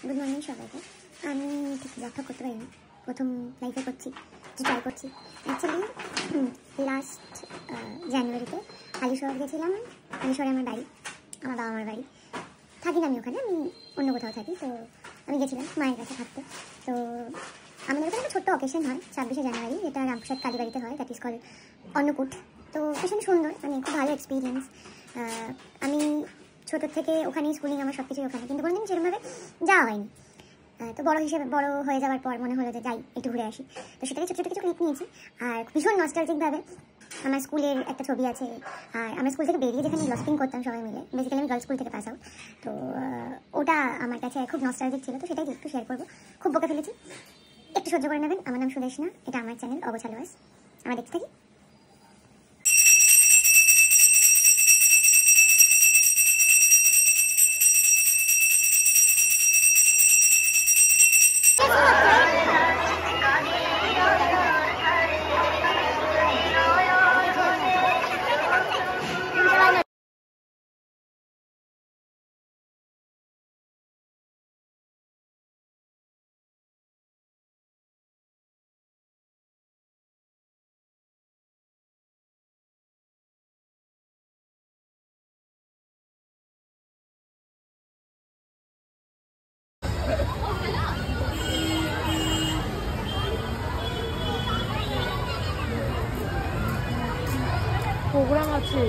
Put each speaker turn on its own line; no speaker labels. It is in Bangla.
গুড মর্নিং সবাইকে। আমি ঠিক ব্লগটা করতে পারিনি, প্রথম লাইফে করছি, ট্রাই করছি। অ্যাকচুয়ালি লাস্ট জানুয়ারিতে হালিশহর গেছিলাম। হালিশহরে আমার বাড়ি, আমার বাবা মার বাড়ি। থাকি না আমি ওখানে, আমি অন্য কোথাও থাকি। তো আমি গেছিলাম মায়ের কাছে থাকতে। তো আমাদের ওখানে একটা ছোট্ট অকেশন হয় 26শে জানুয়ারি, যেটা রামপ্রসাদ কালীবাড়িতে হয়, দ্যাট ইজ কল অন্নকূট। তো ভীষণ সুন্দর, মানে খুব ভালো এক্সপিরিয়েন্স। আমি ছোটোর থেকে ওখানেই স্কুলিং, আমার সব কিছুই ওখানে, কিন্তু কোনোদিন সেরকমভাবে যাওয়া হয়নি। তো বড় হয়ে যাওয়ার পর মনে হলো যে যাই একটু ঘুরে আসি। তো সেটাকে ছোটো ছোটো কিছু ক্লিপ নিয়েছি। আর ভীষণ নস্টালজিকভাবে আমার স্কুলের একটা ছবি আছে। আর আমার স্কুল থেকে বেরিয়ে যেখানে গসিপিং করতাম সবাই মিলে, বেসিক্যালি আমি গার্লস স্কুল থেকে পাস আউট। তো ওটা আমার কাছে খুব নস্টালজিক ছিল, তো সেটাই একটু শেয়ার করবো। খুব বকে ফেলেছি, একটু সহ্য করে নেবেন। আমার নাম সুদেশনা, এটা আমার চ্যানেল অগোছালো ওয়াইজ। আমরা দেখতে থাকি।
প্রোগ্রাম আছে।